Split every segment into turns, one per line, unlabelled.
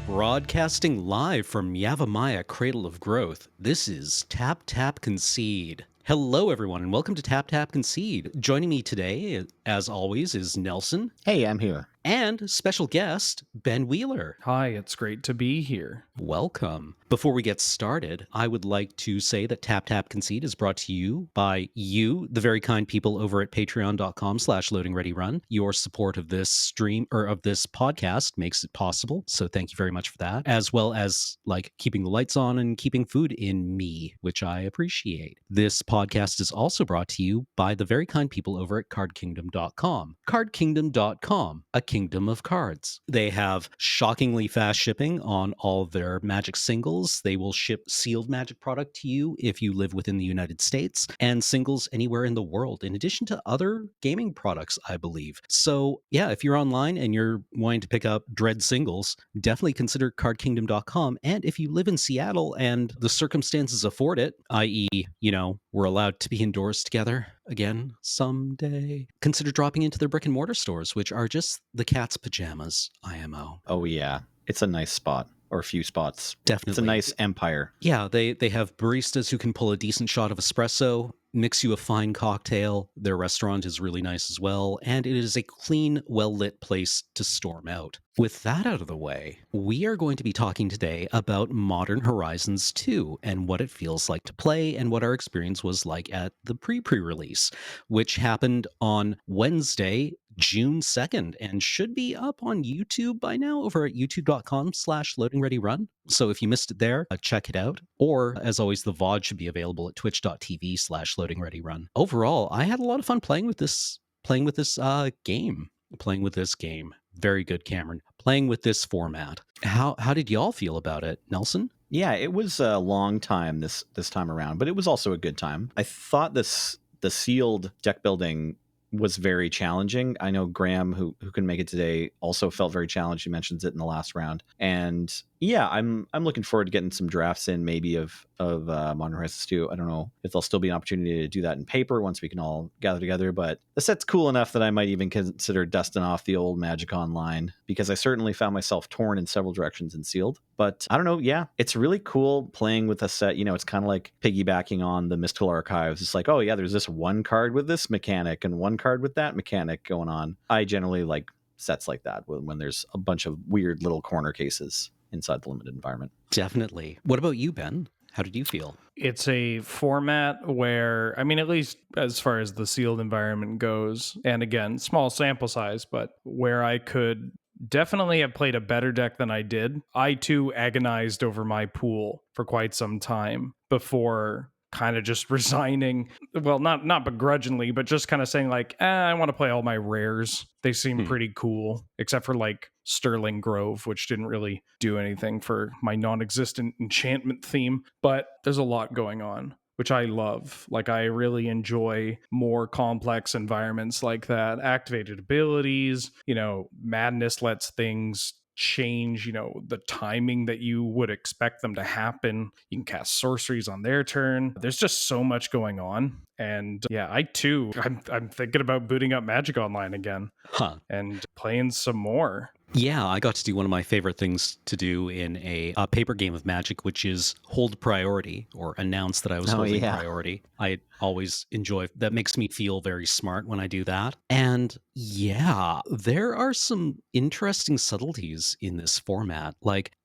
Broadcasting live from Yavimaya Cradle of Growth, this is Tap Tap Concede. Hello, everyone, and welcome to Tap Tap Concede. Joining me today, as always, is Nelson.
Hey, I'm here.
And special guest, Ben Wheeler.
Hi, it's great to be here.
Welcome. Before we get started, I would like to say that Tap Tap Concede is brought to you by you, the very kind people over at patreon.com/loadingreadyrun. Your support of this stream or of this podcast makes it possible. So thank you very much for that, as well as keeping the lights on and keeping food in me, which I appreciate. This podcast is also brought to you by the very kind people over at cardkingdom.com. Cardkingdom.com, a kingdom of cards. They have shockingly fast shipping on all of their Magic singles. They will ship sealed Magic product to you if you live within the United States, and singles anywhere in the world, in addition to other gaming products, I believe. So yeah, if you're online and you're wanting to pick up Dread singles, definitely consider cardkingdom.com. And if you live in Seattle and the circumstances afford it, i.e., we're allowed to be indoors together again someday, consider dropping into their brick and mortar stores, which are just the cat's pajamas, IMO.
Oh, yeah. It's a nice spot, or a few spots.
Definitely.
It's a nice empire.
Yeah, they have baristas who can pull a decent shot of espresso, mix you a fine cocktail. Their restaurant is really nice as well, and it is a clean, well-lit place to storm out. With that out of the way, we are going to be talking today about Modern Horizons 2 and what it feels like to play and what our experience was like at the pre-release, which happened on Wednesday, June 2nd, and should be up on YouTube by now over at youtube.com/loadingreadyrun. So if you missed it there, check it out. Or, as always, the VOD should be available at twitch.tv/loadingreadyrun. Overall, I had a lot of fun playing with this game. Very good, Cameron. Playing with this format. How did y'all feel about it, Nelson?
Yeah, it was a long time this time around, but it was also a good time. I thought the sealed deck building was very challenging. I know Graham, who couldn't make it today, also felt very challenged. He mentions it in the last round. And yeah, I'm looking forward to getting some drafts in, maybe of Modern Horizons 2. I don't know if there'll still be an opportunity to do that in paper once we can all gather together, but the set's cool enough that I might even consider dusting off the old Magic Online, because I certainly found myself torn in several directions in sealed. But I don't know, yeah, it's really cool playing with a set. It's kind of like piggybacking on the Mystical Archives. It's like, oh yeah, there's this one card with this mechanic and one card with that mechanic going on. I generally like sets like that when there's a bunch of weird little corner cases inside the limited environment.
Definitely. What about you, Ben? How did you feel?
It's a format where, at least as far as the sealed environment goes, and again, small sample size, but where I could definitely have played a better deck than I did. I too agonized over my pool for quite some time before kind of just resigning. Well, not begrudgingly, but just kind of saying I want to play all my rares. They seem pretty cool, except for Sterling Grove, which didn't really do anything for my non-existent enchantment theme. But there's a lot going on, which I love. I really enjoy more complex environments like that. Activated abilities, madness lets things change, the timing that you would expect them to happen. You can cast sorceries on their turn. There's just so much going on. And yeah, I'm thinking about booting up Magic Online again and playing some more.
Yeah, I got to do one of my favorite things to do in a paper game of Magic, which is hold priority, or announce that I was holding priority. I always enjoy that. Makes me feel very smart when I do that. And yeah, there are some interesting subtleties in this format.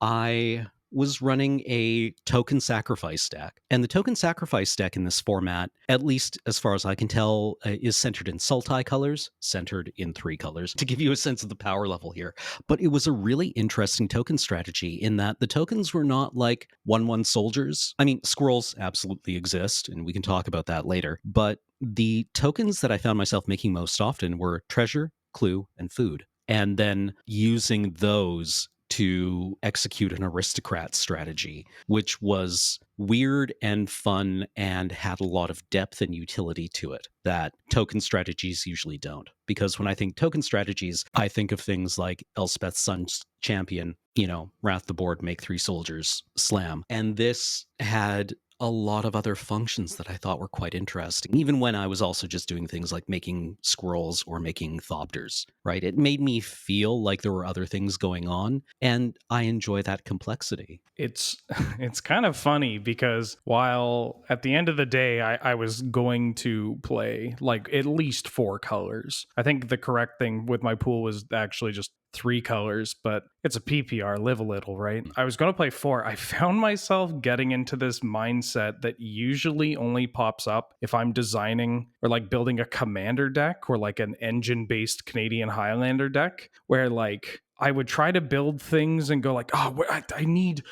I was running a token sacrifice deck. And the token sacrifice deck in this format, at least as far as I can tell, is centered in Sultai colors, centered in 3 colors, to give you a sense of the power level here. But it was a really interesting token strategy in that the tokens were not like 1/1 soldiers. Squirrels absolutely exist, and we can talk about that later. But the tokens that I found myself making most often were treasure, clue, and food. And then using those to execute an aristocrat strategy, which was weird and fun and had a lot of depth and utility to it that token strategies usually don't. Because when I think token strategies, I think of things like Elspeth's Sun's Champion, Wrath the Board, make 3 soldiers, slam. And this had a lot of other functions that I thought were quite interesting, even when I was also just doing things like making squirrels or making thopters, right? It made me feel like there were other things going on, and I enjoy that complexity.
It's it's kind of funny because while at the end of the day I was going to play like at least 4 colors. I think the correct thing with my pool was actually just 3 colors, but it's a PPR, live a little, right? I was going to play 4. I found myself getting into this mindset that usually only pops up if I'm designing or like building a commander deck or like an engine-based Canadian Highlander deck where like I would try to build things and go like, oh, I need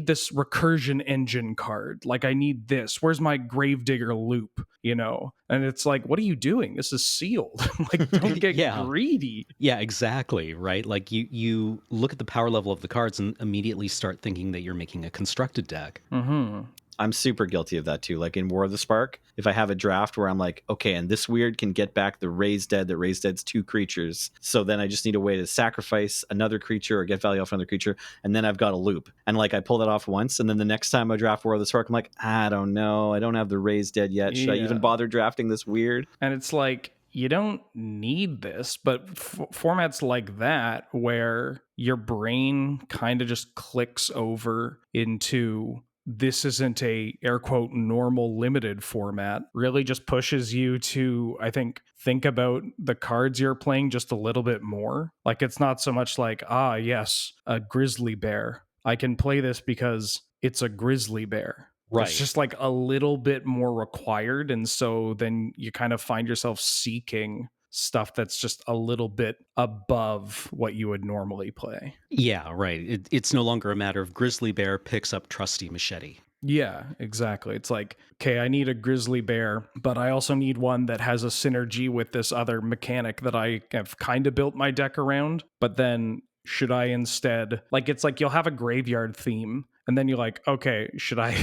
this recursion engine card. Like I need this. Where's my Gravedigger loop? You know? And it's like, what are you doing? This is sealed. Like, don't get greedy.
Yeah, exactly. Right. Like you look at the power level of the cards and immediately start thinking that you're making a constructed deck.
Mm-hmm.
I'm super guilty of that too. Like in War of the Spark, if I have a draft where I'm like, okay, and this weird can get back the Raise Dead, that Raise Dead's 2 creatures. So then I just need a way to sacrifice another creature or get value off another creature. And then I've got a loop. And like I pull that off once. And then the next time I draft War of the Spark, I'm like, I don't know. I don't have the Raise Dead yet. Should I even bother drafting this weird?
And it's like, you don't need this, but formats like that where your brain kind of just clicks over into this isn't a air quote normal limited format really just pushes you to, I think about the cards you're playing just a little bit more. Like it's not so much like, yes, a grizzly bear. I can play this because it's a grizzly bear.
Right.
It's just like a little bit more required. And so then you kind of find yourself seeking stuff that's just a little bit above what you would normally play.
Yeah, right. It's no longer a matter of grizzly bear picks up trusty machete.
Yeah, exactly. It's like, okay, I need a grizzly bear, but I also need one that has a synergy with this other mechanic that I have kind of built my deck around. But then should I instead, like, it's like you'll have a graveyard theme and then you're like, okay, should I,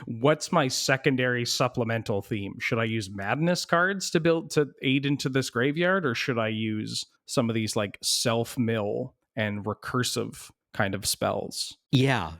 what's my secondary supplemental theme? Should I use madness cards to aid into this graveyard, or should I use some of these like self-mill and recursive kind of spells?
Yeah.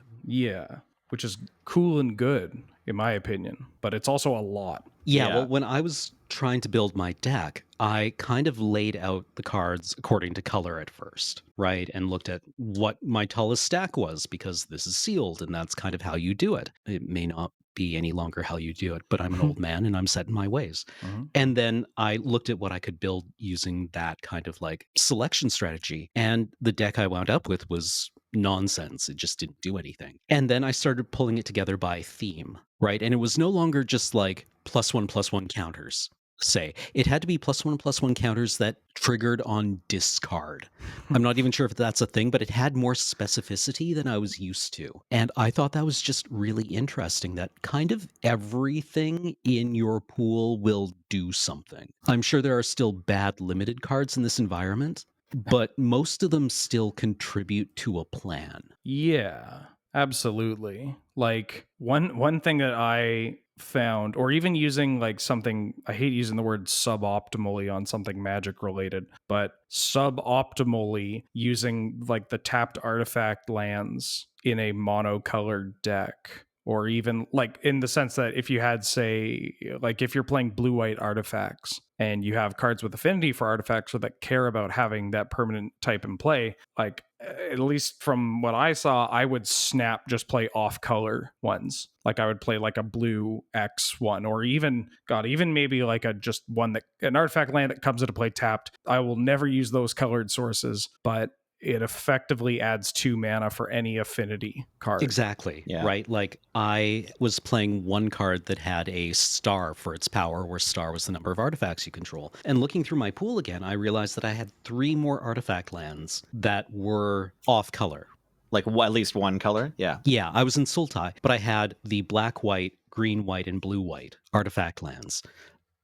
Which is cool and good, in my opinion, but it's also a lot.
Yeah, well, when I was trying to build my deck, I kind of laid out the cards according to color at first, right? And looked at what my tallest stack was, because this is sealed, and that's kind of how you do it. It may not be any longer how you do it, but I'm an old man and I'm set in my ways. Mm-hmm. And then I looked at what I could build using that kind of like selection strategy. And the deck I wound up with was nonsense. It just didn't do anything. And then I started pulling it together by theme, right? And it was no longer just like +1/+1 counters. Say it had to be +1/+1 counters that triggered on discard. I'm not even sure if that's a thing, but it had more specificity than I was used to. And I thought that was just really interesting, that kind of everything in your pool will do something. I'm sure there are still bad limited cards in this environment, but most of them still contribute to a plan.
Yeah, absolutely. Like one thing that I found, or even using like something, I hate using the word suboptimally on something magic related, but suboptimally using like the tapped artifact lands in a monocolored deck. Or even like in the sense that if you had, say, like if you're playing blue-white artifacts and you have cards with affinity for artifacts or that care about having that permanent type in play, like at least from what I saw, I would snap just play off-color ones. Like I would play like a blue X one, or even maybe like a just one that an artifact land that comes into play tapped. I will never use those colored sources, but it effectively adds 2 mana for any affinity card.
Exactly. Yeah. Right. Like I was playing one card that had a star for its power, where star was the number of artifacts you control. And looking through my pool again, I realized that I had 3 more artifact lands that were off color.
Like at least one color? Yeah.
Yeah, I was in Sultai, but I had the black, white, green, white, and blue, white artifact lands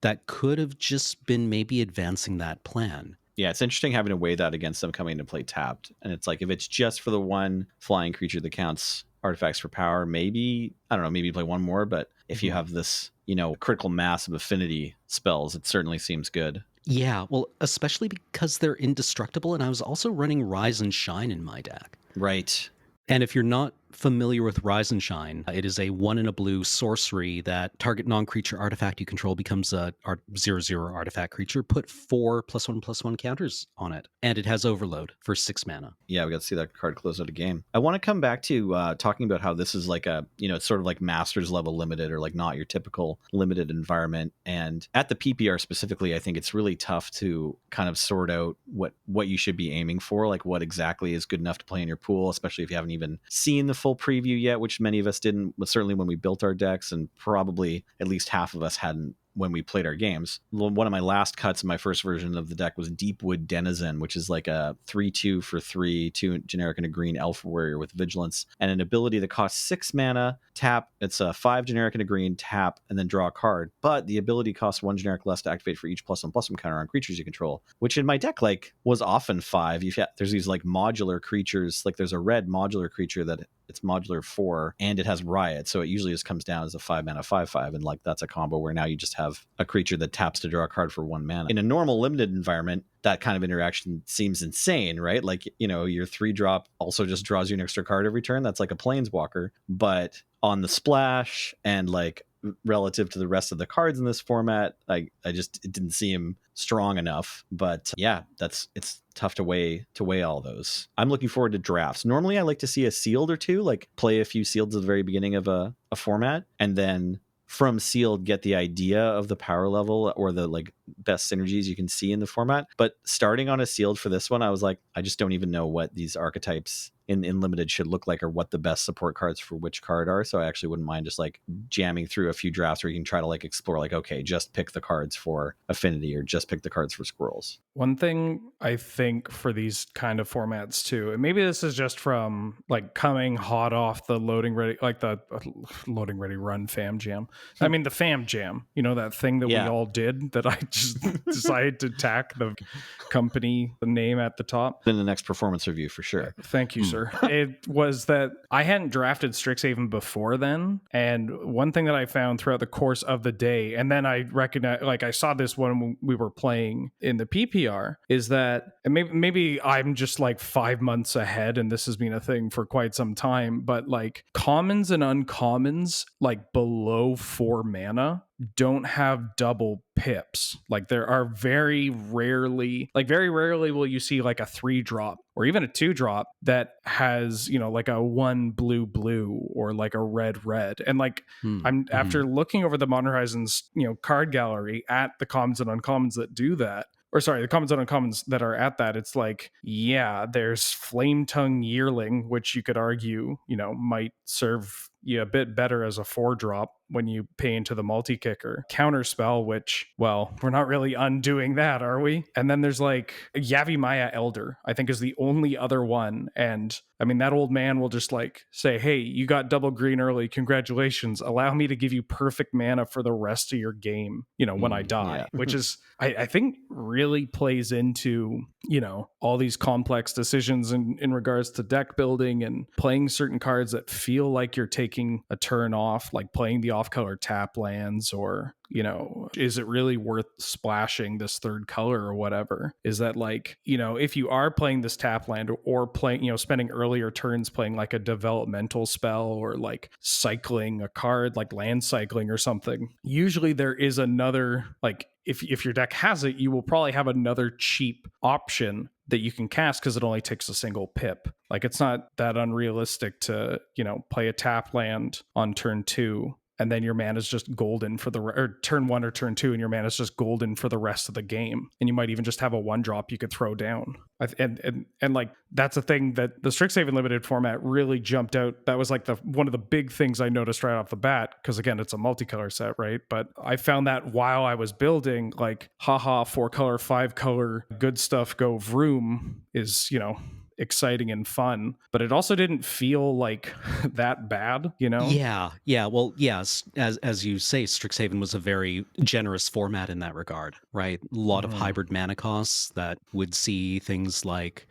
that could have just been maybe advancing that plan.
Yeah, it's interesting having to weigh that against them coming into play tapped. And it's like, if it's just for the one flying creature that counts artifacts for power, maybe, I don't know, maybe play one more. But if you have this, critical mass of affinity spells, it certainly seems good.
Yeah, well, especially because they're indestructible. And I was also running Rise and Shine in my deck.
Right.
And if you're not familiar with Rise and Shine, it is a 1 and a blue sorcery that target non-creature artifact you control becomes a 0/0 artifact creature. Put 4 +1/+1 counters on it, and it has Overload for 6 mana.
Yeah, we got to see that card close out a game. I want to come back to talking about how this is like a, it's sort of like Masters level limited, or like not your typical limited environment. And at the PPR specifically, I think it's really tough to kind of sort out what you should be aiming for, like what exactly is good enough to play in your pool, especially if you haven't even seen the full preview yet, which many of us didn't, certainly when we built our decks, and probably at least half of us hadn't when we played our games. One of my last cuts in my first version of the deck was Deepwood Denizen, which is like a 3/2 for 3, 2 generic and a green elf warrior with vigilance, and an ability that costs 6 mana, tap. It's a 5 generic and a green, tap, and then draw a card. But the ability costs 1 generic less to activate for each +1/+1 counter on creatures you control, which in my deck like was often 5. There's these like modular creatures, like there's a red modular creature that it's modular 4, and it has Riot, so it usually just comes down as a 5 mana 5/5, and like that's a combo where now you just have a creature that taps to draw a card for 1 mana. In a normal limited environment, that kind of interaction seems insane, right? Like, your 3-drop also just draws you an extra card every turn. That's like a planeswalker. But on the splash and like relative to the rest of the cards in this format, it didn't seem strong enough. But yeah, it's tough to weigh all those. I'm looking forward to drafts. Normally I like to see a sealed or two, like play a few sealeds at the very beginning of a format, and then from sealed get the idea of the power level or the like best synergies you can see in the format. But starting on a sealed for this one, I was like, I just don't even know what these archetypes in limited should look like, or what the best support cards for which card are. So I actually wouldn't mind just like jamming through a few drafts where you can try to like explore, like, okay, just pick the cards for affinity or just pick the cards for squirrels.
One thing I think for these kind of formats too, and maybe this is just from like coming hot off the loading ready run fam jam. I mean the fam jam, that thing that we all did, that I just decided to tack the company, the name at the top.
Then the next performance review for sure.
Thank you, sir. It was that I hadn't drafted Strixhaven before then, and one thing that I found throughout the course of the day, and then I recognized, like I saw this when we were playing in the PPR, is that, and maybe I'm just like 5 months ahead and this has been a thing for quite some time, but like commons and uncommons like below 4 mana don't have double pips. Like there are very rarely will you see like a 3-drop or even a 2-drop that has, like a 1 blue or like a red. And like after looking over the Modern Horizons, card gallery at the commons and uncommons that do that, or sorry, the commons and uncommons that are at that, it's like, yeah, there's Flame Tongue Yearling, which you could argue, might serve you a bit better as a 4-drop when you pay into the multi-kicker. Counterspell, which, well, we're not really undoing that, are we? And then there's like Yavimaya Elder, I think is the only other one. And I mean, that old man will just like say, hey, you got double green early. Congratulations. Allow me to give you perfect mana for the rest of your game, when I die, which is, I think really plays into, all these complex decisions in regards to deck building and playing certain cards that feel like you're taking a turn off, like playing the off-color tap lands, or is it really worth splashing this 3rd color or whatever? Is that like, if you are playing this tap land or playing, spending earlier turns playing like a developmental spell or like cycling a card, like land cycling or something, usually there is another, like if your deck has it, you will probably have another cheap option that you can cast because it only takes a single pip. Like it's not that unrealistic to, play a tap land on turn 2 and then your mana is just golden for or turn 1 or turn 2, and your mana is just golden for the rest of the game. And you might even just have a 1-drop you could throw down. And like that's a thing that the Strixhaven limited format really jumped out. That was like one of the big things I noticed right off the bat, because again, it's a multicolor set, right? But I found that while I was building, like, 4-color, 5-color, good stuff, go vroom is, exciting and fun, but it also didn't feel like that bad,
Yeah. Well, yes, as you say, Strixhaven was a very generous format in that regard, right? A lot of hybrid mana costs that would see things like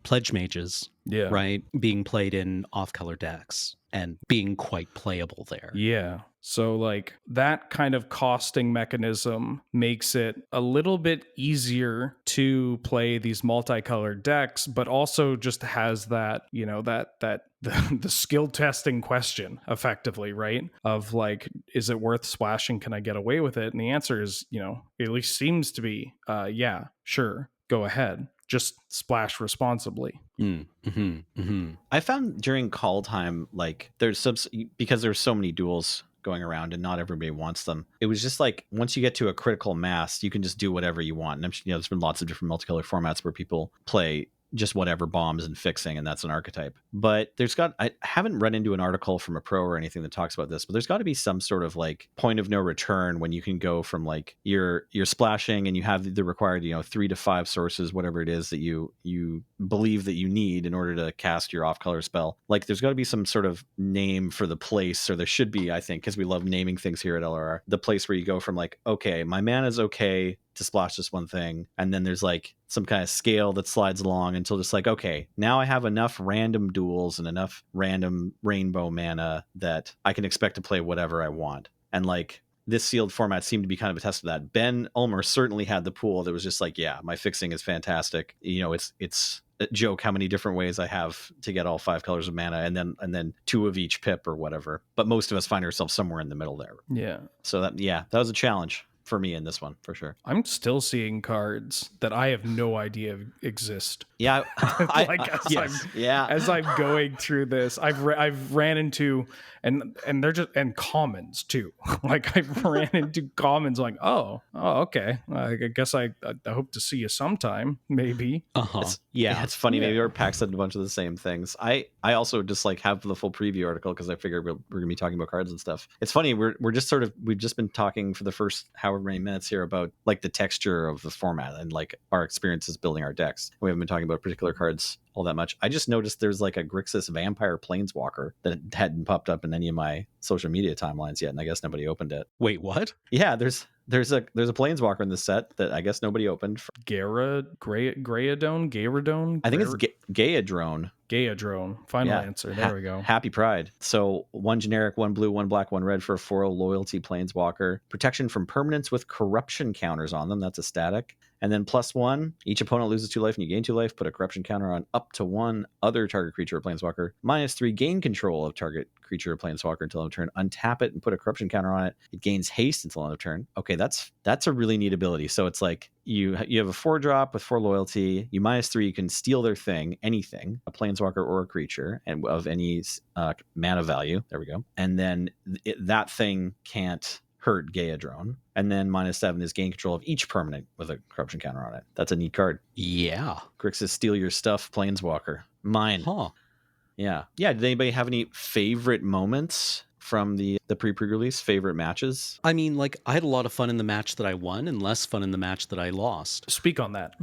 pledge mages, right, being played in off-color decks and being quite playable there.
Yeah. So like that kind of costing mechanism makes it a little bit easier to play these multicolored decks, but also just has that, the skill testing question effectively, right? Of like, is it worth splashing? Can I get away with it? And the answer is, at least seems to be, yeah, sure, go ahead. Just splash responsibly.
I found during call time, like because there's so many duels going around and not everybody wants them. It was just like, once you get to a critical mass, you can just do whatever you want. And there's been lots of different multicolor formats where people play just whatever bombs and fixing, and that's an archetype. But I haven't run into an article from a pro or anything that talks about this, but there's got to be some sort of like point of no return when you can go from like you're splashing and you have the required 3 to 5 sources, whatever it is that you believe that you need in order to cast your off color spell. Like there's got to be some sort of name for the place, or there should be, I think, because we love naming things here at LRR, the place where you go from like, okay, my mana is okay to splash this one thing, and then there's like some kind of scale that slides along until just like, okay, now I have enough random duels and enough random rainbow mana that I can expect to play whatever I want. And like this sealed format seemed to be kind of a test of that. Ben Ulmer certainly had the pool that was just like, yeah, my fixing is fantastic. It's a joke how many different ways I have to get all 5 colors of mana, and then 2 of each pip or whatever. But most of us find ourselves somewhere in the middle there.
Yeah.
So that was a challenge for me in this one, for sure.
I'm still seeing cards that I have no idea exist.
Yeah,
as I'm going through this, I've ran into and they're just and commons too. Like I've ran into commons like, oh, okay. I guess I hope to see you sometime, maybe.
It's funny. Maybe our pack said a bunch of the same things. I also just like have the full preview article because I figured we're gonna be talking about cards and stuff. It's funny. We're just we've just been talking for the first however many minutes here about like the texture of the format and like our experiences building our decks. We haven't been talking about particular cards all that much. I just noticed there's like a Grixis Vampire Planeswalker that hadn't popped up in any of my social media timelines yet, and I guess nobody opened it.
Wait, what?
Yeah, there's a Planeswalker in this set that I guess nobody opened.
Grayadone?
I think it's Gaiadrone.
Gaiadrone. Final answer. There we go.
Happy Pride. So 1 generic, 1 blue, 1 black, 1 red for a 4/0 loyalty Planeswalker. Protection from permanents with corruption counters on them. That's a static. And then +1, each opponent loses 2 life and you gain 2 life. Put a corruption counter on up to 1 other target creature or Planeswalker. -3, gain control of target creature or Planeswalker until end of turn. Untap it and put a corruption counter on it. It gains haste until end of turn. Okay, that's a really neat ability. So it's like you have a 4-drop with 4 loyalty. You -3, you can steal their thing, anything, a Planeswalker or a creature, and of any mana value. There we go. And then that thing can't hurt Gaiadrone. And then -7 is gain control of each permanent with a corruption counter on it. That's a neat card.
Yeah.
Grixis Steal Your Stuff Planeswalker. Mine.
Huh.
Yeah. Did anybody have any favorite moments from the pre-release, favorite matches?
I mean, like, I had a lot of fun in the match that I won and less fun in the match that I lost.
Speak on that.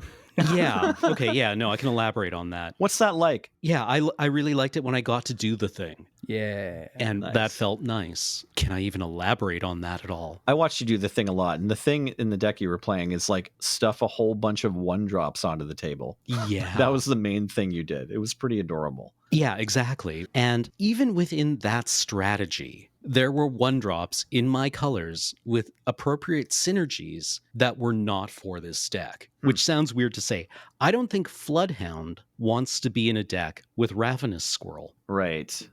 Yeah. Okay. Yeah. No, I can elaborate on that.
What's that like?
Yeah. I really liked it when I got to do the thing.
Yeah.
And that felt nice. Can I even elaborate on that at all?
I watched you do the thing a lot. And the thing in the deck you were playing is like stuff a whole bunch of 1-drops onto the table.
Yeah.
That was the main thing you did. It was pretty adorable.
Yeah, exactly. And even within that strategy, there were 1-drops in my colors with appropriate synergies that were not for this deck, which sounds weird to say. I don't think Floodhound wants to be in a deck with Ravenous Squirrel.
Right.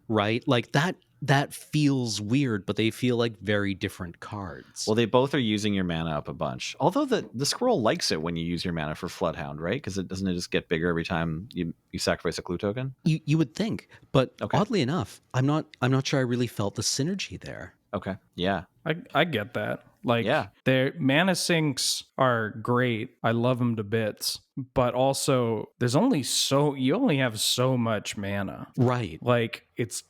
Like that feels weird, but they feel like very different cards.
Well, they both are using your mana up a bunch. Although the squirrel likes it when you use your mana for Floodhound, right? Because it doesn't just get bigger every time you sacrifice a clue token?
You would think, but oddly enough, I'm not sure I really felt the synergy there.
Okay. Yeah.
I get that. Like, their mana sinks are great. I love them to bits. But also, you only have so much mana.
Right.
Like, it's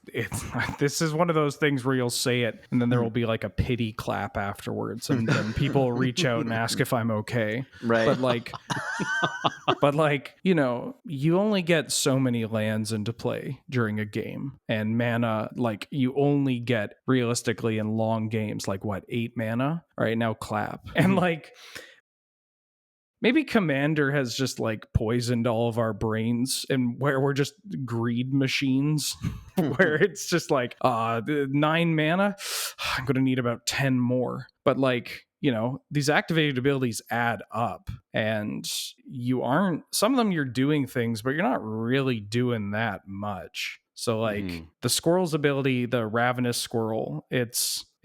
this is one of those things where you'll say it, and then there will be like a pity clap afterwards, and then people will reach out and ask if I'm okay.
Right.
But like, you only get so many lands into play during a game, and mana, like, you only get realistically in long games, like what, 8 mana? All right, now clap. And like, maybe Commander has just like poisoned all of our brains, and where we're just greed machines, where it's just like 9 mana, I'm gonna need about 10 more. But like, these activated abilities add up, and some of them you're doing things, but you're not really doing that much. So like the squirrel's ability, the Ravenous Squirrel, it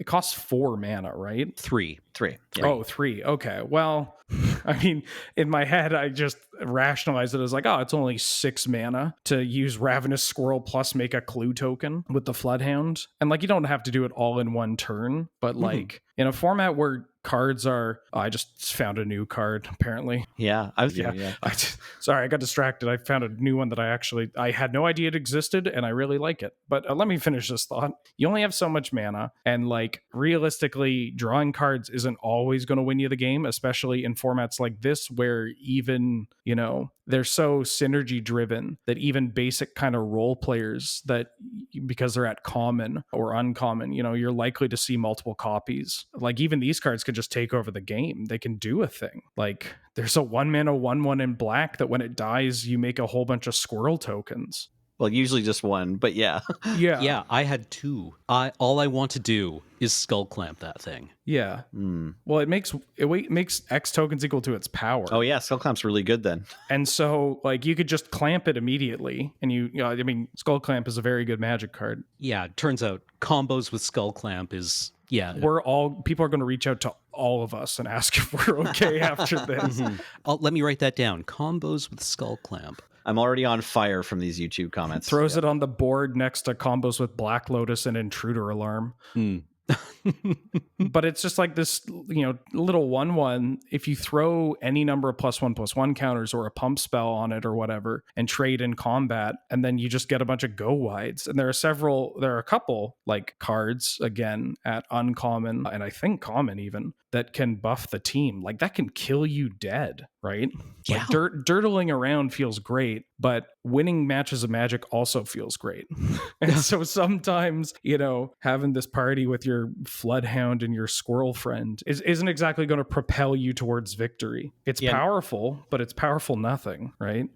costs 4 mana, right?
3.
Yeah.
Oh, 3. Okay. Well, I mean, in my head, I just rationalized it as like, it's only 6 mana to use Ravenous Squirrel plus make a clue token with the Floodhound. And like, you don't have to do it all in one turn, but like in a format where cards are, I just found a new card apparently.
Yeah.
Sorry, I got distracted. I found a new one that I had no idea it existed, and I really like it. But let me finish this thought. You only have so much mana, and like realistically, drawing cards isn't always going to win you the game, especially in formats like this where even, they're so synergy driven that even basic kind of role players that, because they're at common or uncommon, you're likely to see multiple copies. Like even these cards can just take over the game. They can do a thing. Like there's a 1 mana 1/1 in black that when it dies, you make a whole bunch of squirrel tokens.
Well, usually just one, but yeah.
Yeah, I had 2. All I want to do is skull clamp that thing.
Yeah. Well, it makes X tokens equal to its power.
Oh yeah, skull clamp's really good then.
And so like you could just clamp it immediately, and skull clamp is a very good Magic card.
Yeah, it turns out combos with skull clamp is
people are going to reach out to all of us and ask if we're okay after this.
Let me write that down. Combos with skull clamp.
I'm already on fire from these YouTube comments.
Throws it on the board next to combos with Black Lotus and Intruder Alarm. But it's just like this, little 1/1. If you throw any number of +1/+1 counters or a pump spell on it or whatever and trade in combat, and then you just get a bunch of go wides. And there are a couple like cards again at uncommon and I think common even that can buff the team. Like that can kill you dead, right?
Yeah.
Like dirtling around feels great, but winning matches of Magic also feels great. And so sometimes, having this party with your Floodhound and your squirrel friend isn't exactly going to propel you towards victory. It's powerful, but it's powerful nothing, right?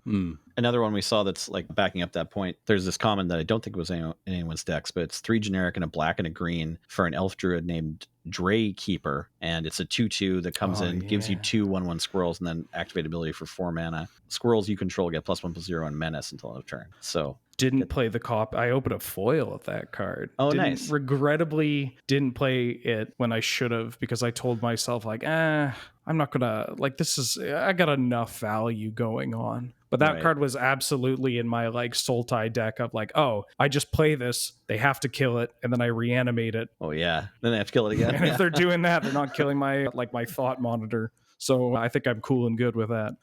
Another one we saw that's like backing up that point. There's this common that I don't think was in anyone's decks, but it's 3 generic and a black and a green for an elf druid named Dray Keeper, and it's a 2/2 that comes gives you 2 1/1 squirrels, and then activate ability for 4 mana. Squirrels you control get +1/+0 and menace until end of turn. So
didn't play the cop. I opened a foil of that card.
Nice.
Regrettably didn't play it when I should have, because I told myself like, I'm not gonna like I got enough value going on. But that card was absolutely in my like Sultai deck of like, I just play this, they have to kill it, and then I reanimate it.
Oh yeah. Then they have to kill it again.
And if they're doing that, they're not killing my thought monitor. So I think I'm cool and good with that.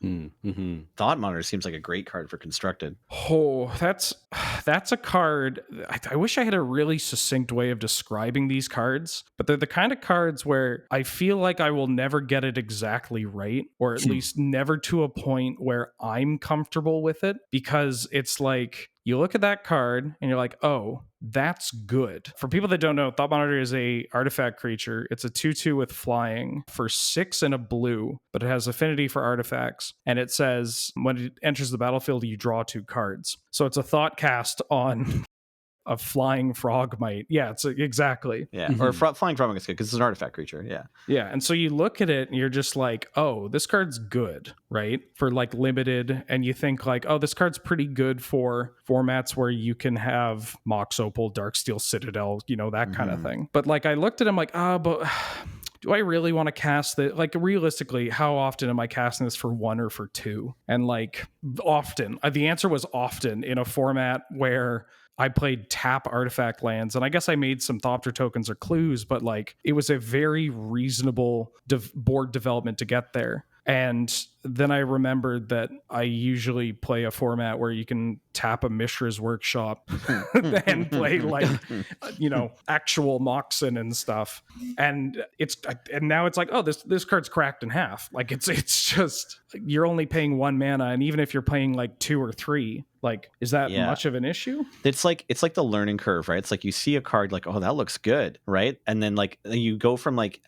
Thought Monitor seems like a great card for Constructed.
Oh, that's a card. I wish I had a really succinct way of describing these cards, but they're the kind of cards where I feel like I will never get it exactly right, or at least never to a point where I'm comfortable with it, because it's like, you look at that card and you're like, oh, that's good. For people that don't know, Thought Monitor is a artifact creature. It's a 2/2 with flying for 6 and a blue, but it has affinity for artifacts. And it says when it enters the battlefield, you draw 2 cards. So it's a thought cast on a flying frogmite. Yeah, it's exactly.
Yeah, or flying frogmite is good because it's an artifact creature. Yeah.
Yeah, and so you look at it and you're just like, oh, this card's good, right? For like limited, and you think like, oh, this card's pretty good for formats where you can have Mox Opal, Darksteel Citadel, that kind of thing. But like I looked at him like, but do I really want to cast it? Like realistically, how often am I casting this for 1 or for 2? And like often. The answer was often in a format where I played tap artifact lands, and I guess I made some Thopter tokens or clues, but like it was a very reasonable board development to get there. And then I remembered that I usually play a format where you can tap a Mishra's Workshop and play like, actual Moxen and stuff. And now it's like, oh, this card's cracked in half. Like it's just, you're only paying 1 mana. And even if you're playing like 2 or 3, like, is that much of an issue?
It's like the learning curve, right? It's like you see a card like, oh, that looks good, right? And then like you go from like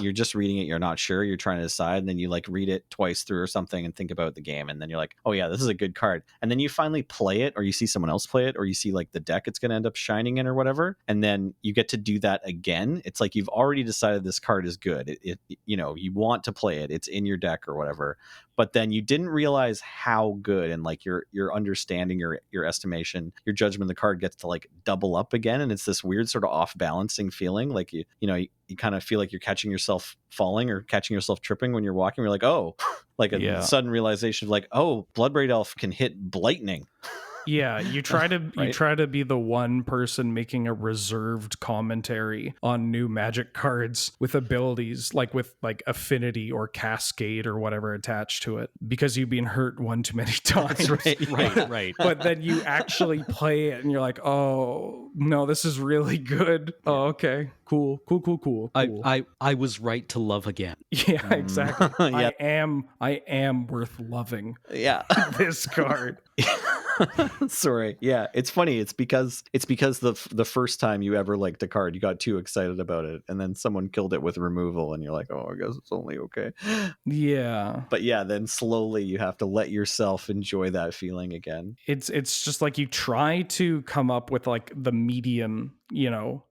you're just reading it, you're not sure, you're trying to decide, and then you like read it twice through through or something and think about the game, and then you're like, oh yeah, this is a good card, and then you finally play it, or you see someone else play it, or you see like the deck it's going to end up shining in or whatever, and then you get to do that again. It's like you've already decided this card is good. It you know, you want to play it, it's in your deck or whatever, but then you didn't realize how good, and like your understanding, your estimation, your judgment of the card gets to like double up again, and it's this weird sort of off balancing feeling, like you know, you kind of feel like you're catching yourself falling or catching yourself tripping when you're walking. You're like, oh, like a sudden realization of like, oh, Bloodbraid Elf can hit Blightning.
Yeah, you try to right? You try to be the one person making a reserved commentary on new Magic cards with abilities like with like Affinity or Cascade or whatever attached to it, because you've been hurt one too many times.
That's right.
Right.
But then you actually play it and you're like, oh no, this is really good. Oh, okay, cool.
I was right to love again.
Yeah, exactly.
Yeah.
I am worth loving.
Yeah.
This card.
Sorry. Yeah, it's funny. It's because the first time you ever liked a card, you got too excited about it, and then someone killed it with removal, and you're like, oh, I guess it's only okay.
Yeah.
But yeah, then slowly you have to let yourself enjoy that feeling again.
It's just like you try to come up with like the medium, you know,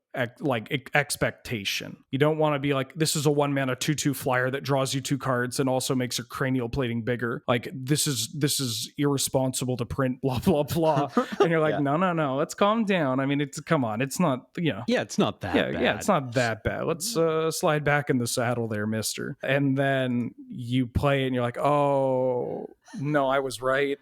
expectation. You don't want to be like, this is a 1-mana 2/2 flyer that draws you 2 cards and also makes your cranial plating bigger. Like this is irresponsible to print blah blah blah. And you're like,
Yeah.
no, let's calm down. I mean, come on, it's not, you know.
Yeah, it's not that bad.
Yeah, it's not that bad. Let's slide back in the saddle there, mister. And then you play it and you're like, oh no, I was right.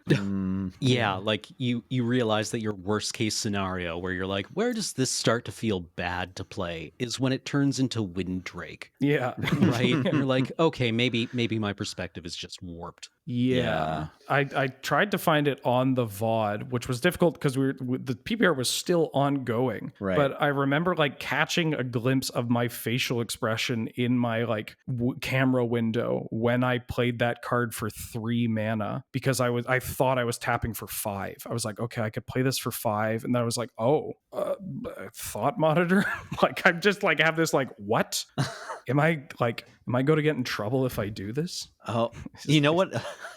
Yeah, like you realize that your worst case scenario where you're like, where does this start to feel bad to play is when it turns into Windrake.
Yeah.
Right? And you're like, okay, maybe my perspective is just warped.
Yeah. I tried to find it on the VOD, which was difficult because the PPR was still ongoing.
Right.
But I remember like catching a glimpse of my facial expression in my like camera window when I played that card for 3 mana, because I thought I was tapping for 5. I was like, okay, I could play this for 5, and then I was like, oh, thought monitor. Like I'm just like have this like, what? Am I going to get in trouble if I do this?
Oh, you know what?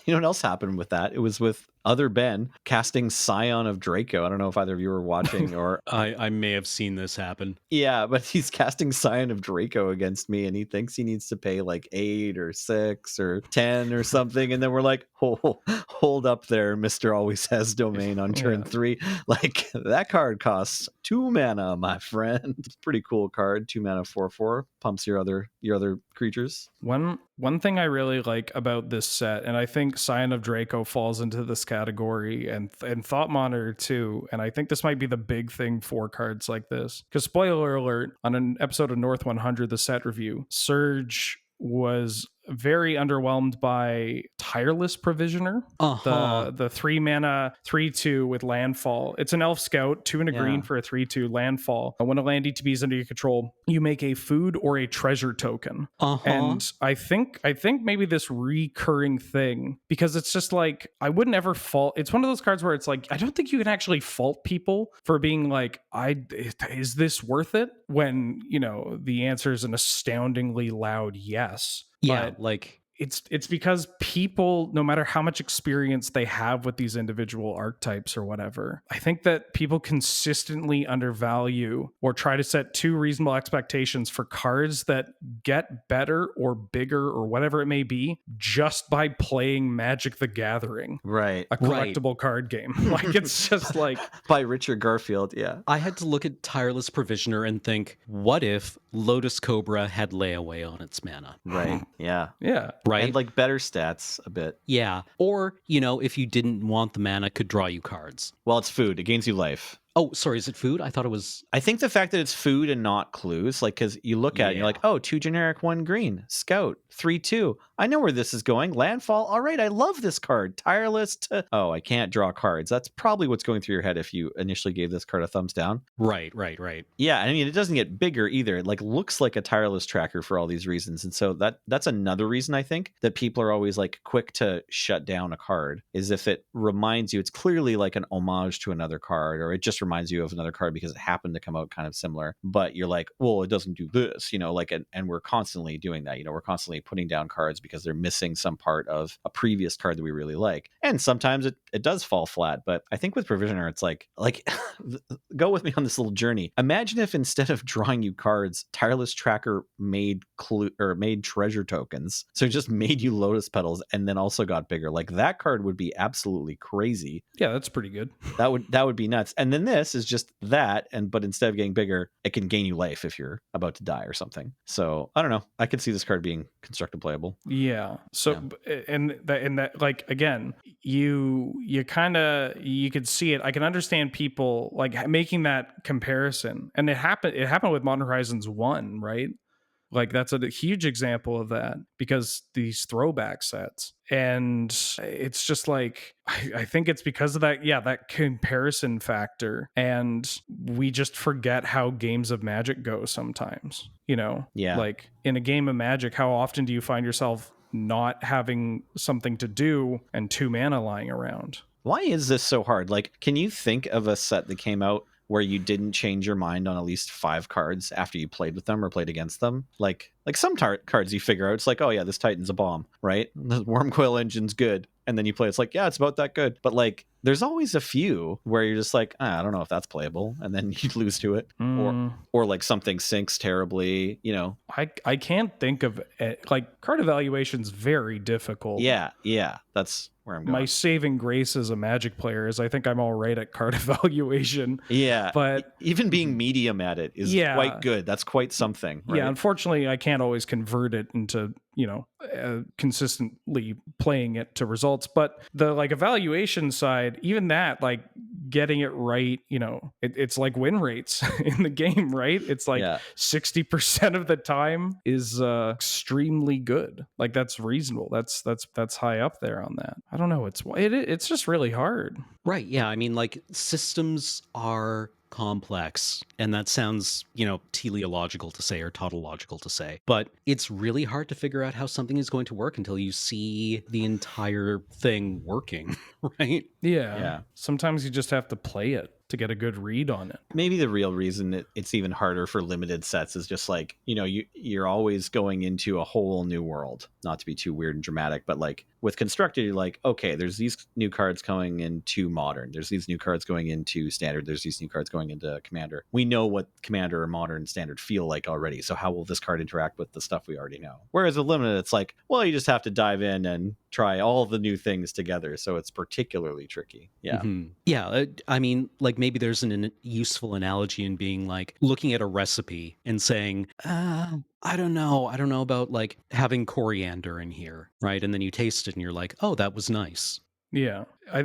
You know what else happened with that? It was with other Ben casting Scion of Draco. I don't know if either of you were watching or
I may have seen this happen.
Yeah, but he's casting Scion of Draco against me, and he thinks he needs to pay like 8 or 6 or 10 or something, and then we're like, oh, hold up there, Mr. Always Has Domain on turn 3. Like that card costs 2 mana, my friend. It's a pretty cool card. 2 mana 4/4 pumps your other creatures.
One thing I really like about this set, and I think Scion of Draco falls into this category, and Thought Monitor too, and I think this might be the big thing for cards like this. Because spoiler alert, on an episode of North 100, the set review, Surge was very underwhelmed by Tireless Provisioner, the 3 mana 3/2 with landfall. It's an elf scout, 2 and a green for a 3/2 landfall. When a land ETB is under your control, you make a food or a treasure token. And I think maybe this recurring thing, because it's just like, I wouldn't ever fault. It's one of those cards where it's like, I don't think you can actually fault people for being like, is this worth it? When, you know, the answer is an astoundingly loud yes.
Yeah,
but
like
it's because people, no matter how much experience they have with these individual archetypes or whatever, I think that people consistently undervalue or try to set too reasonable expectations for cards that get better or bigger or whatever it may be just by playing Magic the Gathering.
Right.
A collectible card game. Like, it's just like...
By Richard Garfield, yeah.
I had to look at Tireless Provisioner and think, what if Lotus Cobra had layaway on its mana?
Right, yeah.
Yeah.
Right?
And like better stats a bit.
Yeah. Or, you know, if you didn't want the mana, could draw you cards.
Well, it's food. It gains you life.
Oh, sorry, is it food? I thought it was...
I think the fact that it's food and not clues, like, because you look at it and you're like, oh, 2 generic, 1 green, scout, 3/2. I know where this is going. Landfall. All right, I love this card. Tireless to... Oh, I can't draw cards. That's probably what's going through your head if you initially gave this card a thumbs down.
Right.
Yeah, I mean, it doesn't get bigger either. It like looks like a Tireless tracker for all these reasons. And so that's another reason I think that people are always like quick to shut down a card, is if it reminds you, it's clearly like an homage to another card, or it just reminds you of another card because it happened to come out kind of similar, but you're like, well, it doesn't do this, like, and we're constantly doing that. We're constantly putting down cards because they're missing some part of a previous card that we really like. And sometimes it does fall flat, but I think with Provisioner, it's like go with me on this little journey. Imagine if instead of drawing you cards, Tireless Tracker made treasure tokens. So it just made you Lotus Petals and then also got bigger. Like, that card would be absolutely crazy.
Yeah, that's pretty good.
That would be nuts. And then this is just that, but instead of getting bigger, it can gain you life if you're about to die or something. So I don't know. I could see this card being constructed playable.
Yeah. So and that like, again, you could see it. I can understand people like making that comparison, and it happened with Modern Horizons 1, right? Like, that's a huge example of that, because these throwback sets, and it's just like, I think it's because of that comparison factor, and we just forget how games of Magic go sometimes, like in a game of Magic, how often do you find yourself not having something to do and 2 mana lying around?
Why is this so hard? Like, can you think of a set that came out where you didn't change your mind on at least 5 cards after you played with them or played against them? Like some cards you figure out, it's like, oh yeah, this Titan's a bomb, right? The Wormcoil Engine's good. And then you play, it's like, yeah, it's about that good. But like, there's always a few where you're just like, I don't know if that's playable. And then you lose to it. Or like something sinks terribly,
I can't think of it. Like, card evaluation's very difficult.
Yeah. That's where I'm going.
My saving grace as a Magic player is I think I'm all right at card evaluation.
Yeah.
But
even being medium at it is quite good. That's quite something. Right?
Yeah. Unfortunately, I can't always convert it into, consistently playing it to results. But the like evaluation side, even that, like getting it right, it's like win rates in the game, right? It's like 60% of the time is extremely good. Like, that's reasonable. That's high up there on that. I don't know. It's just really hard.
Right. Yeah. I mean, like, systems are complex, and that sounds, teleological to say or tautological to say, but it's really hard to figure out how something is going to work until you see the entire thing working, right?
Yeah. Sometimes you just have to play it to get a good read on it.
Maybe the real reason it's even harder for limited sets is just like, you're always going into a whole new world. Not to be too weird and dramatic, but like with Constructed, you're like, okay, there's these new cards going into Modern. There's these new cards going into Standard. There's these new cards going into Commander. We know what Commander or Modern and Standard feel like already. So how will this card interact with the stuff we already know? Whereas with Limited, it's like, well, you just have to dive in and try all the new things together. So it's particularly tricky. Yeah.
Mm-hmm. Yeah. I mean, like, maybe there's an useful analogy in being like looking at a recipe and saying, I don't know about like having coriander in here, right? And then you taste it and you're like, oh, that was nice.
Yeah. I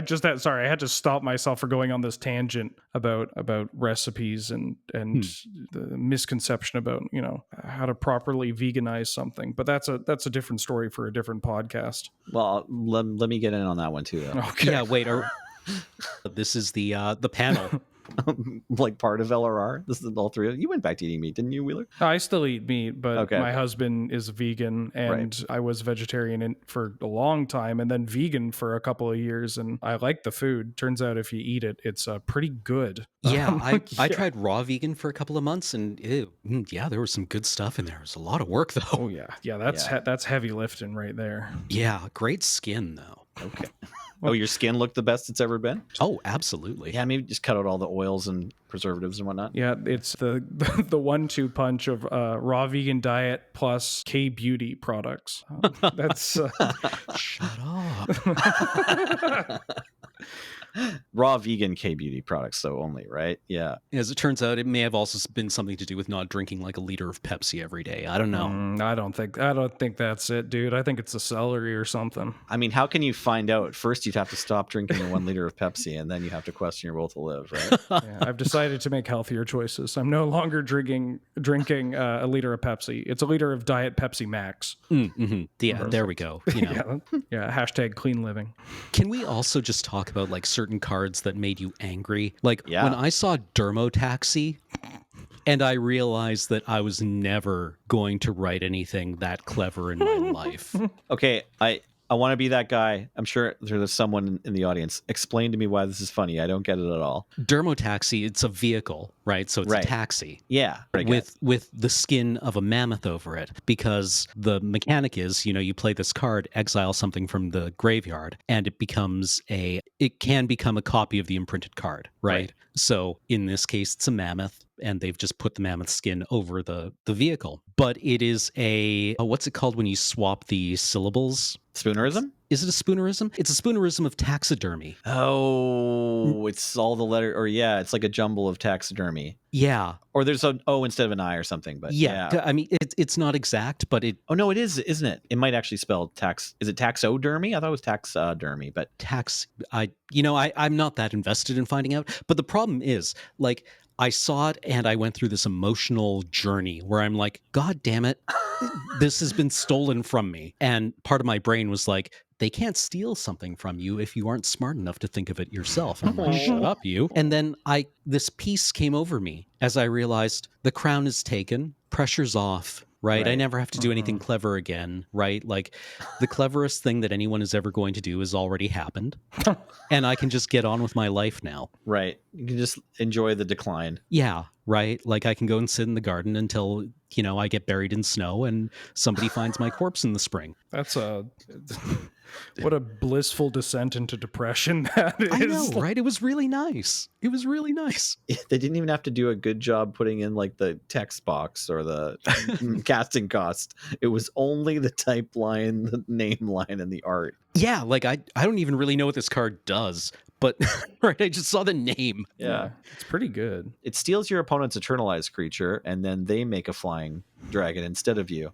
just had, sorry, I had to stop myself for going on this tangent about recipes and the misconception about, how to properly veganize something. But that's a different story for a different podcast.
Well, let me get in on that one too, though.
Okay. Yeah, wait. This is the panel.
Like part of LRR. This is all 3 of you. Went back to eating meat, didn't you, Wheeler?
I still eat meat, but my husband is vegan, and I was vegetarian for a long time, and then vegan for a couple of years, and I like the food. Turns out if you eat it, it's pretty good.
Yeah, I tried raw vegan for a couple of months, and there was some good stuff in there. It was a lot of work, though.
Oh yeah, that's heavy lifting right there.
Yeah, great skin though.
Okay. Oh, your skin looked the best it's ever been?
Oh, absolutely.
Yeah, maybe just cut out all the oils and preservatives and whatnot.
Yeah, it's the 1-2 punch of raw vegan diet plus K-beauty products. That's
shut up.
Raw vegan K-beauty products, though, only, right? Yeah.
As it turns out, it may have also been something to do with not drinking like a liter of Pepsi every day. I don't know.
I don't think that's it, dude. I think it's a celery or something.
I mean, how can you find out? First, you'd have to stop drinking the 1 liter of Pepsi, and then you have to question your will to live, right?
Yeah, I've decided to make healthier choices. I'm no longer drinking a liter of Pepsi. It's a liter of Diet Pepsi Max.
Mm-hmm. Yeah, there we go.
Yeah, hashtag clean living.
Can we also just talk about like certain cards that made you angry? Like when I saw Dermotaxi and I realized that I was never going to write anything that clever in my life.
Okay, I want to be that guy. I'm sure there's someone in the audience. Explain to me why this is funny. I don't get it at all.
Dermotaxi, it's a vehicle, right? So it's a taxi.
Yeah.
With the skin of a mammoth over it, because the mechanic is, you play this card, exile something from the graveyard, and it can become a copy of the imprinted card, right? So in this case, it's a mammoth, and they've just put the mammoth skin over the vehicle. But it is what's it called when you swap the syllables?
Spoonerism?
Is it a spoonerism? It's a spoonerism of taxidermy.
Oh, it's all the letter, or it's like a jumble of taxidermy.
Yeah.
Or there's an O instead of an I or something, but
I mean, it's not exact, but it...
Oh, no, it is, isn't it? It might actually spell tax... Is it taxodermy? I thought it was taxidermy, but...
I'm not that invested in finding out, but the problem is, like, I saw it and I went through this emotional journey where I'm like, God damn it, this has been stolen from me. And part of my brain was like, they can't steal something from you if you aren't smart enough to think of it yourself. And I'm like, shut up, you. And then this peace came over me as I realized the crown is taken, pressure's off. Right? I never have to do anything clever again, right? Like, the cleverest thing that anyone is ever going to do has already happened, and I can just get on with my life now.
Right. You can just enjoy the decline.
Yeah, right? Like, I can go and sit in the garden until, I get buried in snow and somebody finds my corpse in the spring.
That's what a blissful descent into depression that is.
I know, right? It was really nice. It was really nice.
They didn't even have to do a good job putting in like the text box or the casting cost. It was only the type line, the name line, and the art.
Yeah, like I don't even really know what this card does, but right, I just saw the name.
Yeah, it's pretty good.
It steals your opponent's eternalized creature, and then they make a flying dragon instead of you.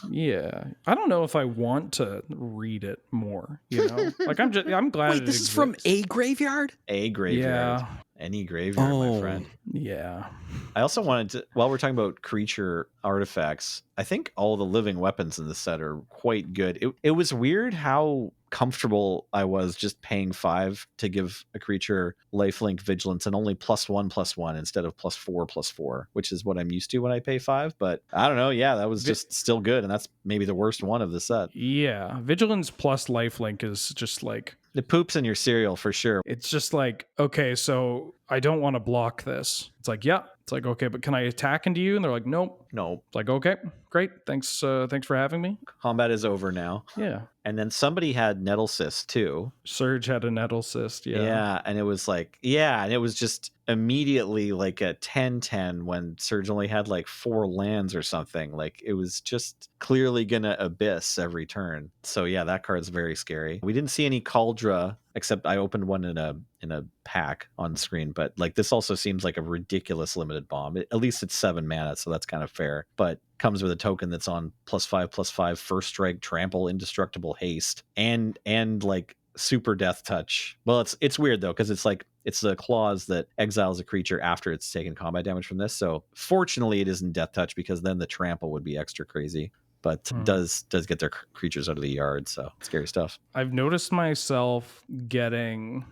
Yeah, I don't know if I want to read it more. Like I'm glad.
Wait, this is from a graveyard.
A graveyard. Yeah. Any graveyard, my friend.
Yeah.
I also wanted to, while we're talking about creature artifacts, I think all the living weapons in this set are quite good. It was weird how comfortable I was just paying 5 to give a creature lifelink vigilance and only +1/+1 instead of +4/+4, which is what I'm used to when I pay 5. But I don't know. Yeah, that was just still good. And that's maybe the worst one of the set.
Yeah. Vigilance plus lifelink is just like...
It poops in your cereal for sure.
It's just like, okay, so I don't want to block this. It's like, yeah. It's like, okay, but can I attack into you? And they're like, nope.
It's
like, okay, great. Thanks for having me.
Combat is over now.
Yeah.
And then somebody had Nettle Cyst too.
Surge had a Nettle Cyst, yeah.
Yeah, and it was like, and it was just immediately like a 10/10 when Surge only had like 4 lands or something. Like, it was just clearly gonna abyss every turn. So yeah, that card's very scary. We didn't see any Cauldra, except I opened one in a pack on screen, but like this also seems like a ridiculous limited bomb. At least it's 7 mana, so that's kind of fair. But comes with a token that's on +5/+5 first strike, trample, indestructible haste, and like super death touch. Well, it's weird though, because it's like it's a clause that exiles a creature after it's taken combat damage from this. So fortunately it isn't death touch, because then the trample would be extra crazy. But does get their creatures out of the yard, so scary stuff.
I've noticed myself getting,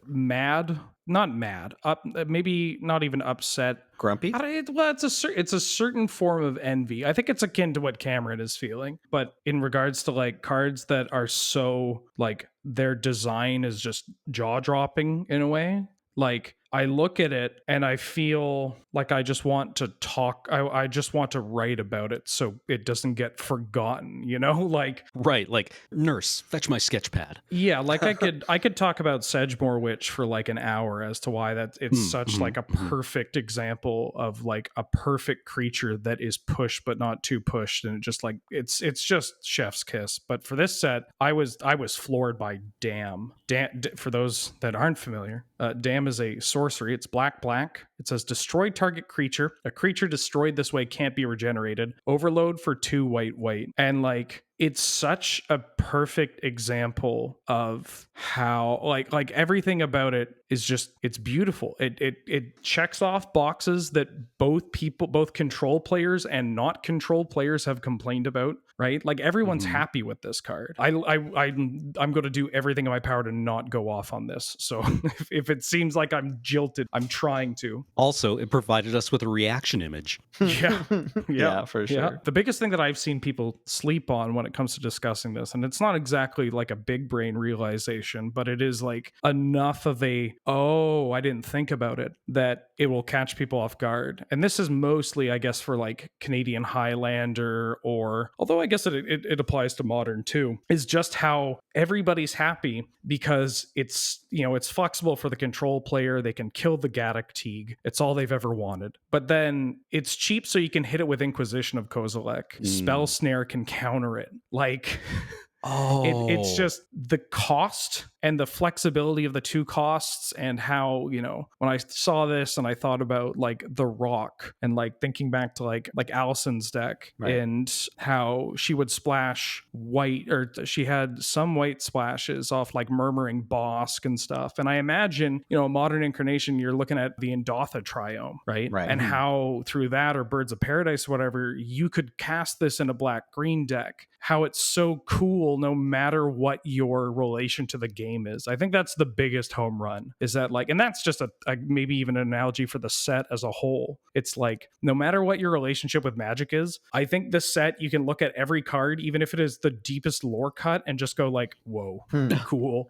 mad, not mad, maybe not even upset.
Grumpy?
It's a certain form of envy. I think it's akin to what Cameron is feeling, but in regards to like cards that are so like their design is just jaw-dropping in a way. Like, I look at it and I feel like I just want to talk. I just want to write about it so it doesn't get forgotten, like.
Right. Like, nurse, fetch my sketch pad.
Yeah. Like I could talk about Sedgemoor Witch for like an hour as to why it's such like a perfect example of like a perfect creature that is pushed, but not too pushed. And it just like, it's just chef's kiss. But for this set, I was floored by Dam. For those that aren't familiar, Dam is a sorcery. It's black. It says destroy target creature. A creature destroyed this way can't be regenerated. Overload for 2 white. And like, it's such a perfect example of how like everything about it is just, it's beautiful. It checks off boxes that both control players and not control players have complained about, right? Like everyone's happy with this card. I'm going to do everything in my power to not go off on this. So if it seems like I'm jilted, I'm trying to.
Also, it provided us with a reaction image.
Yeah,
yeah, for sure.
Yeah. The biggest thing that I've seen people sleep on when when it comes to discussing this. And it's not exactly like a big brain realization, but it is like enough of a, oh, I didn't think about it, that it will catch people off guard. And this is mostly, I guess, for like Canadian Highlander, or although I guess it applies to modern too, is just how everybody's happy because it's, you know, it's flexible for the control player. They can kill the Gaddock Teague. It's all they've ever wanted. But then it's cheap, so you can hit it with Inquisition of Kozilek. Spell Snare can counter it. Like... It's just the cost and the flexibility of the two costs, and how, you know, when I saw this and I thought about like The Rock and like thinking back to like Allison's deck, right, and how she would splash white, or she had some white splashes off like Murmuring Bosk and stuff. And I imagine, you know, a modern incarnation, you're looking at the Endotha Triome, right? And how through that, or Birds of Paradise, whatever, you could cast this in a black-green deck. How it's so cool no matter what your relation to the game is. I think that's the biggest home run, is that like, and that's just a maybe even an analogy for the set as a whole. It's like, no matter what your relationship with Magic is, I think the set, you can look at every card, even if it is the deepest lore cut, and just go like, whoa, cool.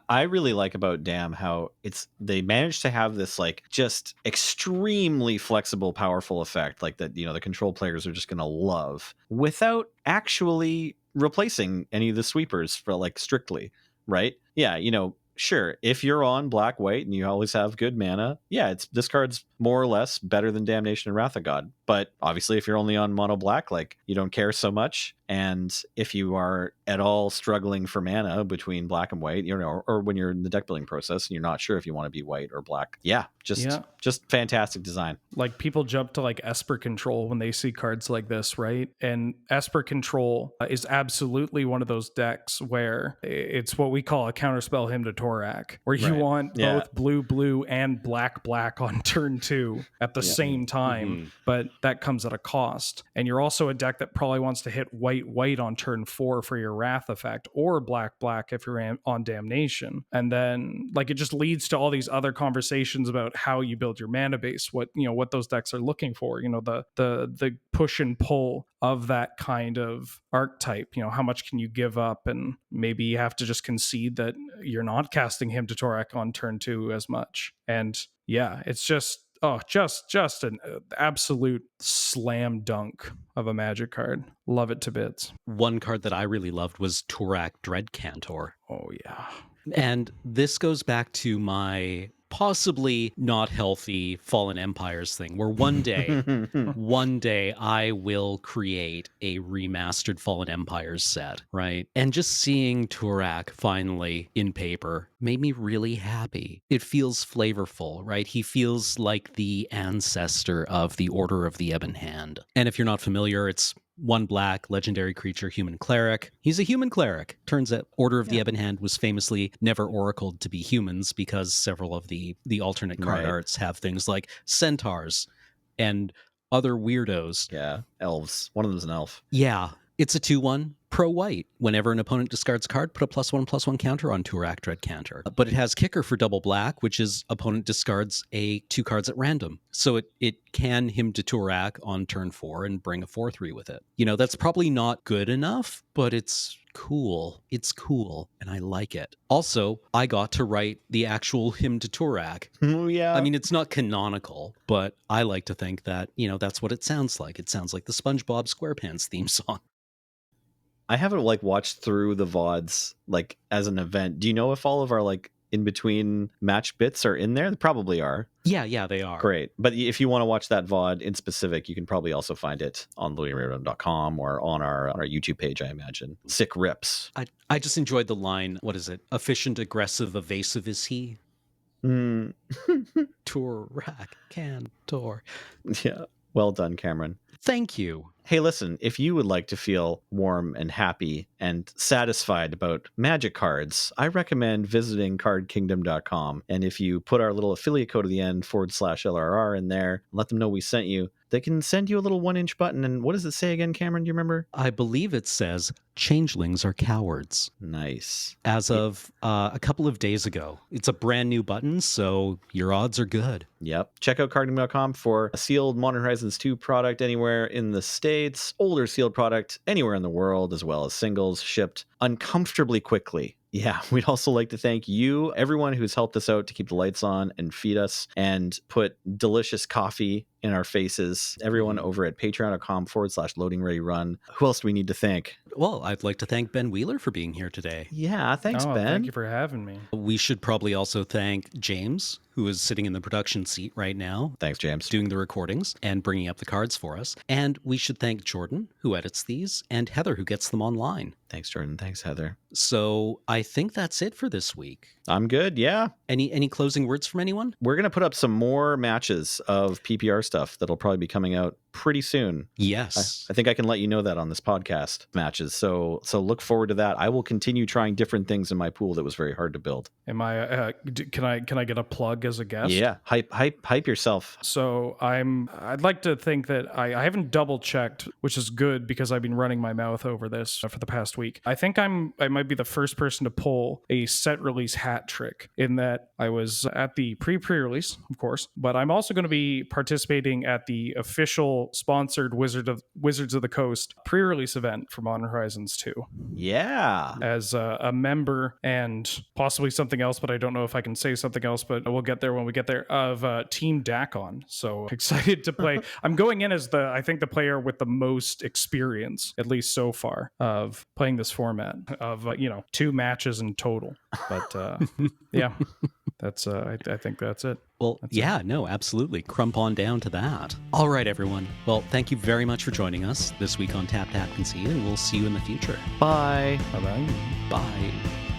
I really like about Damn how they managed to have this like just extremely flexible, powerful effect, like that, you know, the control players are just going to love, without actually replacing any of the sweepers for like strictly, right? Yeah, you know, sure, if you're on black white and you always have good mana, yeah, this card's more or less better than Damnation and Wrath of God. But obviously, if you're only on mono black, like, you don't care so much. And if you are at all struggling for mana between black and white, you know, or when you're in the deck building process and you're not sure if you want to be white or black, just fantastic design.
Like, people jump to like Esper Control when they see cards like this, right? And Esper Control is absolutely one of those decks where it's what we call a counterspell Hymn to Torak, where you want both blue and black on turn 2 at the same time, but that comes at a cost. And you're also a deck that probably wants to hit white on turn 4 for your Wrath effect, or black if you're on Damnation. And then like, it just leads to all these other conversations about how you build your mana base, what, you know, what those decks are looking for, you know, the push and pull of that kind of archetype. You know, how much can you give up, and maybe you have to just concede that you're not casting Hymn to Torak on turn 2 as much. And yeah, it's just an absolute slam dunk of a Magic card. Love it to bits.
One card that I really loved was Torak Dread Cantor.
Oh yeah.
And this goes back to my possibly not healthy Fallen Empires thing, where one day I will create a remastered Fallen Empires set, right? And just seeing Torak finally in paper made me really happy. It feels flavorful, right? He feels like the ancestor of the Order of the Ebon Hand. And if you're not familiar, it's 1 black, legendary creature, human cleric. He's a human cleric. Turns out Order of the Ebon Hand was famously never oracled to be humans, because several of the alternate card arts have things like centaurs and other weirdos.
Yeah, elves. One of them's an elf.
Yeah. It's a 2/1 pro-white. Whenever an opponent discards a card, put a +1/+1 counter on Torak Dread Cantor. But it has kicker for double black, which is opponent discards 2 cards at random. So it can Hymn to Torak on turn 4 and bring a 4/3 with it. You know, that's probably not good enough, but it's cool. It's cool, and I like it. Also, I got to write the actual Hymn to Torak.
Oh, yeah.
I mean, it's not canonical, but I like to think that, you know, that's what it sounds like. It sounds like the SpongeBob SquarePants theme song.
I haven't like watched through the VODs like as an event. Do you know if all of our like in between match bits are in there? They probably are.
Yeah, they are.
Great. But if you want to watch that VOD in specific, you can probably also find it on louisraven.com or on our YouTube page, I imagine. Sick rips.
I just enjoyed the line, what is it? Efficient, aggressive, evasive is he? Torak Cantor.
Yeah. Well done, Cameron.
Thank you.
Hey, listen, if you would like to feel warm and happy and satisfied about Magic cards, I recommend visiting cardkingdom.com. And if you put our little affiliate code at the end, /LRR in there, let them know we sent you, they can send you a little 1-inch button. And what does it say again, Cameron? Do you remember?
I believe it says changelings are cowards.
Nice.
As of a couple of days ago. It's a brand new button, so your odds are good.
Yep. Check out cardgame.com for a sealed Modern Horizons 2 product anywhere in the States, older sealed product anywhere in the world, as well as singles shipped uncomfortably quickly. Yeah, we'd also like to thank you, everyone who's helped us out to keep the lights on and feed us and put delicious coffee in our faces. Everyone over at patreon.com/loading ready run. Who else do we need to thank?
Well, I'd like to thank Ben Wheeler for being here today.
Yeah, thanks, Ben.
Thank you for having me.
We should probably also thank James, who is sitting in the production seat right now.
Thanks, James.
Doing the recordings and bringing up the cards for us. And we should thank Jordan, who edits these, and Heather, who gets them online.
Thanks, Jordan. Thanks, Heather.
So I think that's it for this week.
I'm good, yeah.
Any closing words from anyone?
We're going to put up some more matches of PPR stuff that'll probably be coming out pretty soon.
Yes.
I think I can let you know that on this podcast, matches. So look forward to that. I will continue trying different things in my pool that was very hard to build.
Am I can I get a plug as a guest?
Yeah, hype yourself.
So I'd like to think that I haven't double checked, which is good because I've been running my mouth over this for the past week. I think I might be the first person to pull a set release hat trick, in that I was at the pre-release, of course, but I'm also going to be participating at the official sponsored Wizards of the Coast pre-release event for Modern Horizons 2.
Yeah.
As a member and possibly something else, but I don't know if I can say something else, but we'll get there when we get there, of Team Dakon. So excited to play. I'm going in as I think the player with the most experience, at least so far, of playing this format of, 2 matches in total. But yeah, that's I think that's it.
Well, no, absolutely. Crump on down to that. All right, everyone. Well, thank you very much for joining us this week on Tap Tap Concede, and we'll see you in the future.
Bye.
Bye-bye.
Bye.